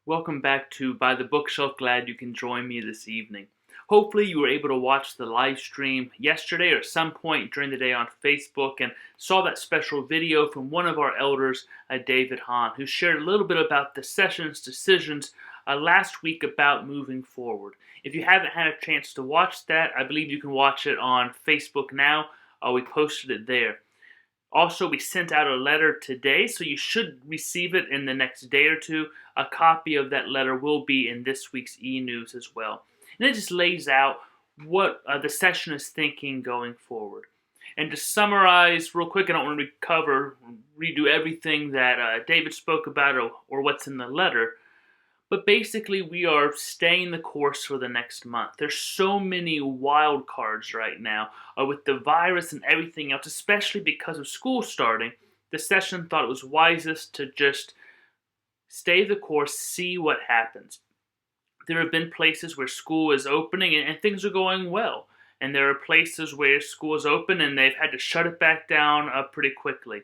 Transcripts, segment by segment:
Welcome back to By the Bookshelf. Glad you can join me this evening. Hopefully, you were able to watch the live stream yesterday or some point during the day on Facebook and saw that special video from one of our elders, David Hahn, who shared a little bit about the session's decisions last week about moving forward. If you haven't had a chance to watch that, I believe you can watch it on Facebook now. We posted it there. Also, we sent out a letter today, so you should receive it in the next day or two. A copy of that letter will be in this week's e-news as well. And it just lays out what the session is thinking going forward. And to summarize real quick, I don't want to redo everything that David spoke about or what's in the letter. But basically, we are staying the course for the next month. There's so many wild cards right now with the virus and everything else, especially because of school starting. The session thought it was wisest to just stay the course, see what happens. There have been places where school is opening and things are going well. And there are places where school is open and they've had to shut it back down pretty quickly.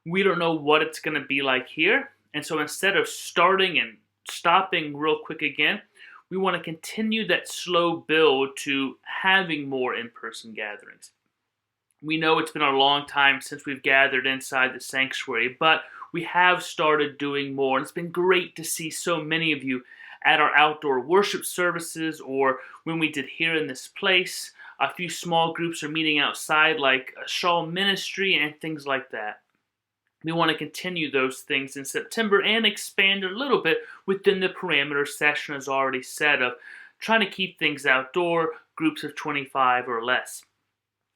We don't know what it's going to be like here. And so instead of starting and stopping real quick again, we want to continue that slow build to having more in-person gatherings. We know it's been a long time since we've gathered inside the sanctuary, but we have started doing more, and it's been great to see so many of you at our outdoor worship services or when we did here in this place. A few small groups are meeting outside like a Shaw Ministry and things like that. We want to continue those things in September and expand a little bit within the parameter session as already said of trying to keep things outdoor, groups of 25 or less.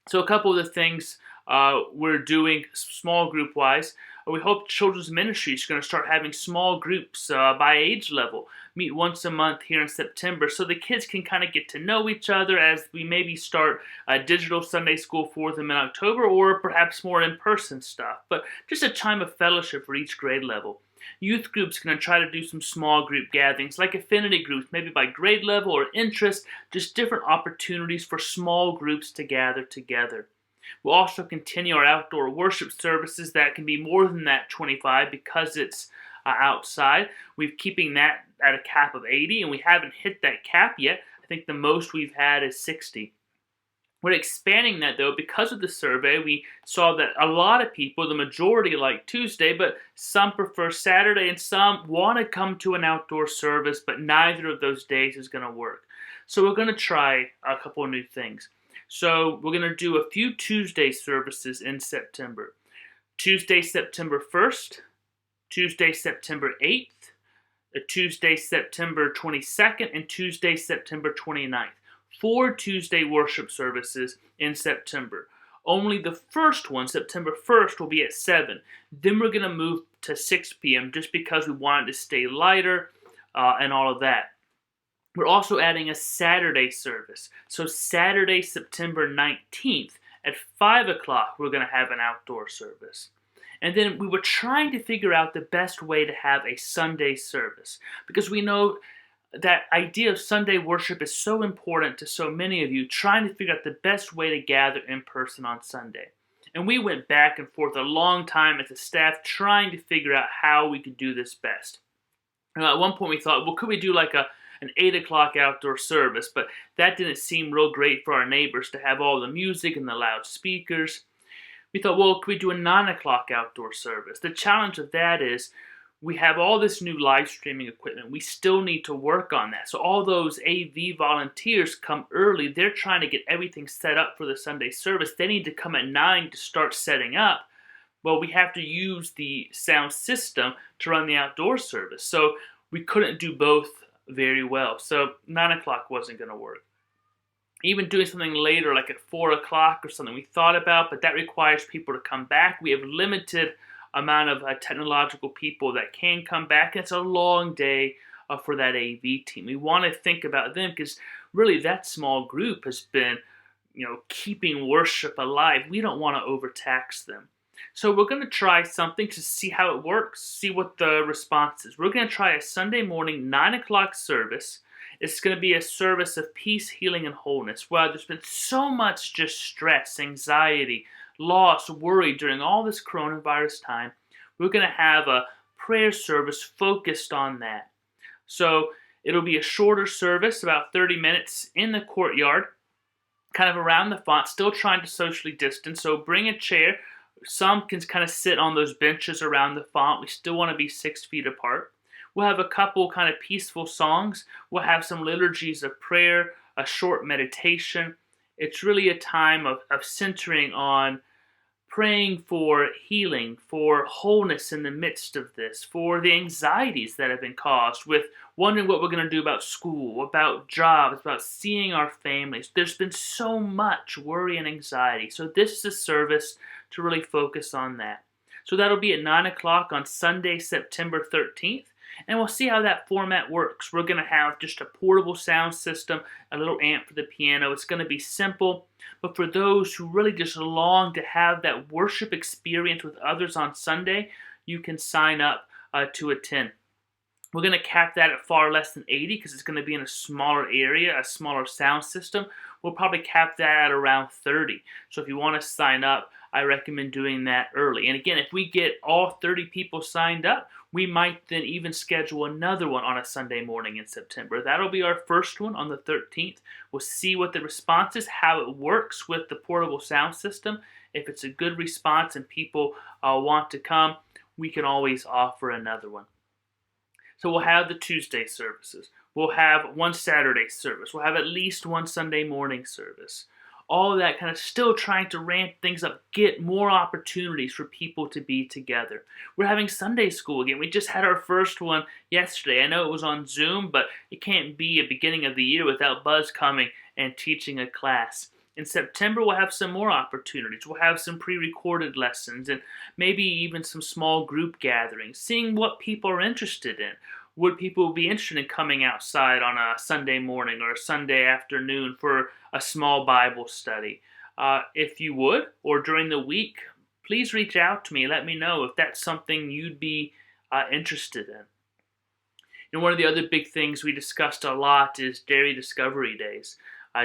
So a couple of the things we're doing small group wise. We hope children's ministry is going to start having small groups by age level, meet once a month here in September so the kids can kind of get to know each other as we maybe start digital Sunday school for them in October or perhaps more in-person stuff. But just a time of fellowship for each grade level. Youth groups going to try to do some small group gatherings like affinity groups, maybe by grade level or interest, just different opportunities for small groups to gather together. We'll also continue our outdoor worship services that can be more than that 25 because it's outside. We're keeping that at a cap of 80, and we haven't hit that cap yet. I think the most we've had is 60. We're expanding that, though, because of the survey. We saw that a lot of people, the majority, like Tuesday, but some prefer Saturday, and some want to come to an outdoor service, but neither of those days is going to work. So we're going to try a couple of new things. So we're going to do a few Tuesday services in September. Tuesday, September 1st, Tuesday, September 8th, Tuesday, September 22nd, and Tuesday, September 29th. 4 Tuesday worship services in September. Only the first one, September 1st, will be at 7. Then we're going to move to 6 p.m. just because we wanted to stay lighter and all of that. We're also adding a Saturday service. So Saturday, September 19th at 5 o'clock, we're going to have an outdoor service. And then we were trying to figure out the best way to have a Sunday service because we know that idea of Sunday worship is so important to so many of you, trying to figure out the best way to gather in person on Sunday. And we went back and forth a long time as a staff trying to figure out how we could do this best. At one point we thought, well, could we do like an 8 o'clock outdoor service? But that didn't seem real great for our neighbors to have all the music and the loudspeakers. We thought, well, could we do a 9 o'clock outdoor service? The challenge of that is we have all this new live streaming equipment. We still need to work on that. So all those AV volunteers come early. They're trying to get everything set up for the Sunday service. They need to come at 9 to start setting up. Well, we have to use the sound system to run the outdoor service. So we couldn't do both very well. So 9 o'clock wasn't going to work. Even doing something later, like at 4 o'clock or something, we thought about, but that requires people to come back. We have limited amount of technological people that can come back. It's a long day for that AV team. We want to think about them because really that small group has been, keeping worship alive. We don't want to overtax them. So we're going to try something to see how it works, see what the response is. We're going to try a Sunday morning 9 o'clock service. It's going to be a service of peace, healing, and wholeness. Well, there's been so much just stress, anxiety, loss, worry during all this coronavirus time. We're going to have a prayer service focused on that. So it'll be a shorter service, about 30 minutes in the courtyard, kind of around the font, still trying to socially distance. So bring a chair. Some can kind of sit on those benches around the font. We still want to be 6 feet apart. We'll have a couple kind of peaceful songs. We'll have some liturgies of prayer, a short meditation. It's really a time of centering on praying for healing, for wholeness in the midst of this, for the anxieties that have been caused with wondering what we're going to do about school, about jobs, about seeing our families. There's been so much worry and anxiety. So this is a service to really focus on that. So that'll be at 9 o'clock on Sunday, September 13th. And we'll see how that format works. We're going to have just a portable sound system, a little amp for the piano. It's going to be simple. But for those who really just long to have that worship experience with others on Sunday, you can sign up to attend. We're going to cap that at far less than 80 because it's going to be in a smaller area, a smaller sound system. We'll probably cap that at around 30. So if you want to sign up, I recommend doing that early. And again, if we get all 30 people signed up, we might then even schedule another one on a Sunday morning in September. That'll be our first one on the 13th. We'll see what the response is, how it works with the portable sound system. If it's a good response and people want to come, we can always offer another one. So we'll have the Tuesday services. We'll have one Saturday service. We'll have at least one Sunday morning service. All of that kind of still trying to ramp things up, get more opportunities for people to be together. We're having Sunday school again. We just had our first one yesterday. I know it was on Zoom, but it can't be a beginning of the year without Buzz coming and teaching a class. In September, we'll have some more opportunities. We'll have some pre-recorded lessons and maybe even some small group gatherings, seeing what people are interested in. Would people be interested in coming outside on a Sunday morning or a Sunday afternoon for a small Bible study? If you would, or during the week, please reach out to me. Let me know if that's something you'd be interested in. And one of the other big things we discussed a lot is Dairy Discovery Days.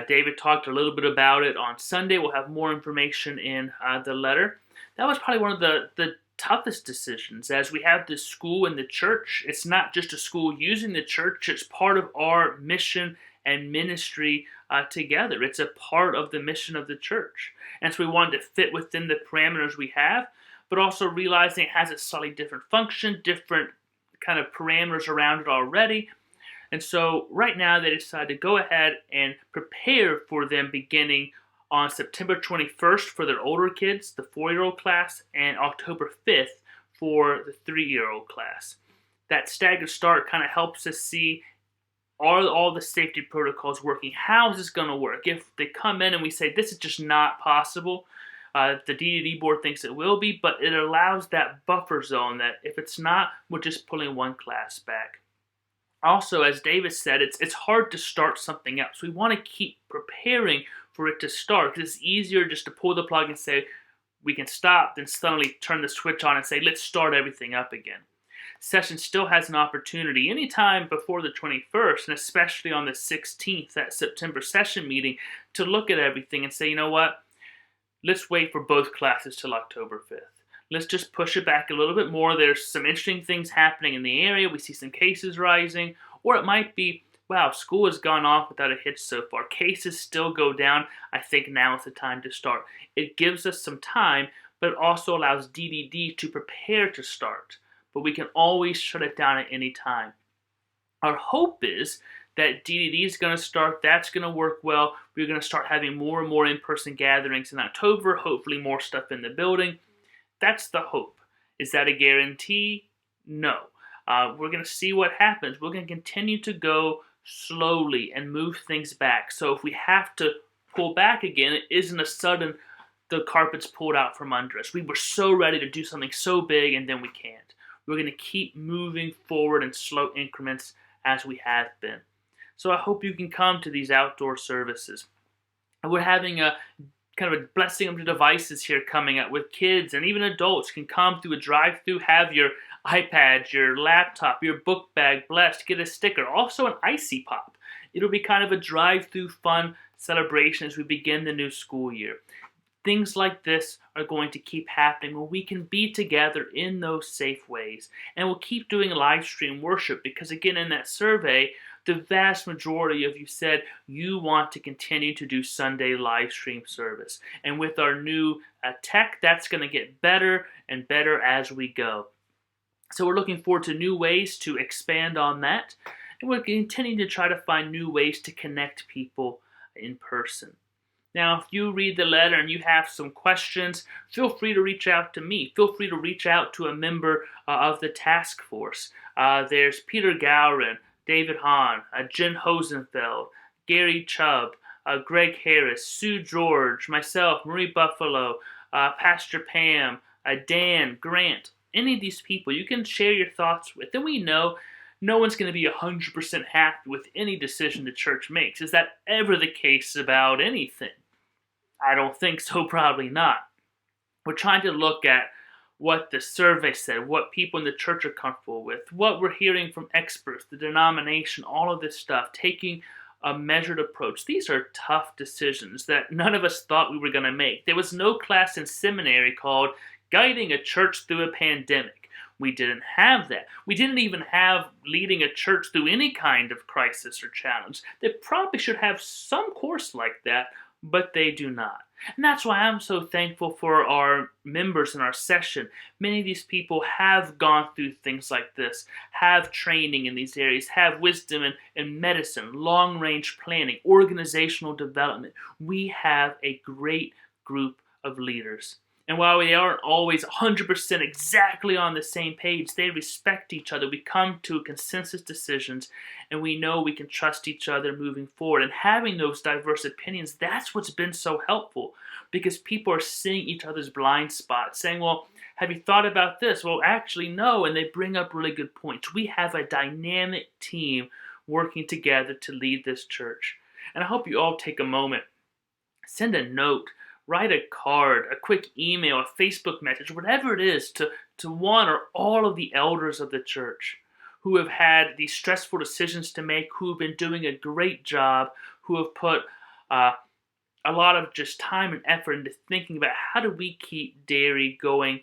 David talked a little bit about it on Sunday. We'll have more information in the letter. That was probably one of the toughest decisions. As we have this school in the church, it's not just a school using the church, it's part of our mission and ministry together. It's a part of the mission of the church. And so we wanted to fit within the parameters we have, but also realizing it has a slightly different function, different kind of parameters around it already. And so right now they decided to go ahead and prepare for them beginning on September 21st for their older kids, the 4-year-old class, and October 5th for the 3-year-old class. That staggered start kind of helps us see all the safety protocols working. How is this going to work? If they come in and we say this is just not possible, the DDD board thinks it will be, but it allows that buffer zone that if it's not, we're just pulling one class back. Also, as David said, it's hard to start something else. We want to keep preparing for it to start because it's easier just to pull the plug and say we can stop than suddenly turn the switch on and say let's start everything up again. Session still has an opportunity anytime before the 21st and especially on the 16th, that September session meeting, to look at everything and say, you know what, let's wait for both classes till October 5th. Let's just push it back a little bit more. There's some interesting things happening in the area. We see some cases rising. Or it might be, wow, school has gone off without a hitch so far. Cases still go down. I think now is the time to start. It gives us some time, but it also allows DDD to prepare to start. But we can always shut it down at any time. Our hope is that DDD is going to start. That's going to work well. We're going to start having more and more in-person gatherings in October, hopefully more stuff in the building. That's the hope. Is that a guarantee? No. We're going to see what happens. We're going to continue to go slowly and move things back. So if we have to pull back again, it isn't a sudden the carpet's pulled out from under us. We were so ready to do something so big and then we can't. We're going to keep moving forward in slow increments as we have been. So I hope you can come to these outdoor services. We're having a kind of a blessing of the devices here coming up with kids and even adults can come through a drive-through, have your iPad, your laptop, your book bag blessed, get a sticker, also an icy pop. It'll be kind of a drive-through fun celebration as we begin the new school year. Things like this are going to keep happening where we can be together in those safe ways. And we'll keep doing live stream worship because, again, in that survey, the vast majority of you said you want to continue to do Sunday live stream service. And with our new tech, that's going to get better and better as we go. So we're looking forward to new ways to expand on that. And we're continuing to try to find new ways to connect people in person. Now, if you read the letter and you have some questions, feel free to reach out to me. Feel free to reach out to a member of the task force. There's Peter Gowron, David Hahn, Jen Hosenfeld, Gary Chubb, Greg Harris, Sue George, myself, Marie Buffalo, Pastor Pam, Dan, Grant. Any of these people you can share your thoughts with. And we know no one's going to be 100% happy with any decision the church makes. Is that ever the case about anything? I don't think so, probably not. We're trying to look at what the survey said, what people in the church are comfortable with, what we're hearing from experts, the denomination, all of this stuff, taking a measured approach. These are tough decisions that none of us thought we were going to make. There was no class in seminary called Guiding a Church Through a Pandemic. We didn't have that. We didn't even have leading a church through any kind of crisis or challenge. They probably should have some course like that, but they do not. And that's why I'm so thankful for our members in our session. Many of these people have gone through things like this, have training in these areas, have wisdom in medicine, long-range planning, organizational development. We have a great group of leaders. And while we aren't always 100% exactly on the same page, they respect each other. We come to consensus decisions, and we know we can trust each other moving forward. And having those diverse opinions, that's what's been so helpful, because people are seeing each other's blind spots, saying, well, have you thought about this? Well, actually, no, and they bring up really good points. We have a dynamic team working together to lead this church. And I hope you all take a moment, send a note, write a card, a quick email, a Facebook message, whatever it is, to one or all of the elders of the church who have had these stressful decisions to make, who have been doing a great job, who have put a lot of just time and effort into thinking about how do we keep Derry going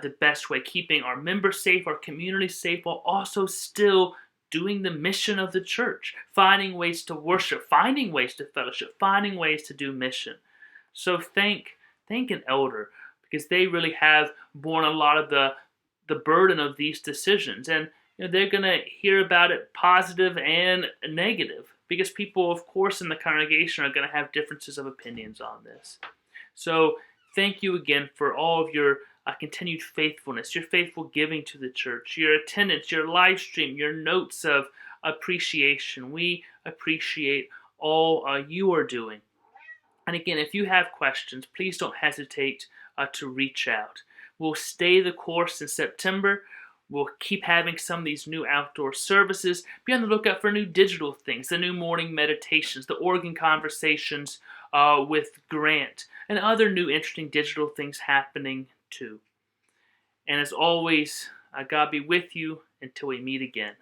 the best way, keeping our members safe, our community safe, while also still doing the mission of the church, finding ways to worship, finding ways to fellowship, finding ways to do mission. So thank an elder, because they really have borne a lot of the burden of these decisions. And they're going to hear about it positive and negative, because people, of course, in the congregation are going to have differences of opinions on this. So thank you again for all of your continued faithfulness, your faithful giving to the church, your attendance, your live stream, your notes of appreciation. We appreciate all you are doing. And again, if you have questions, please don't hesitate to reach out. We'll stay the course in September. We'll keep having some of these new outdoor services. Be on the lookout for new digital things, the new morning meditations, the organ conversations with Grant, and other new interesting digital things happening too. And as always, God be with you until we meet again.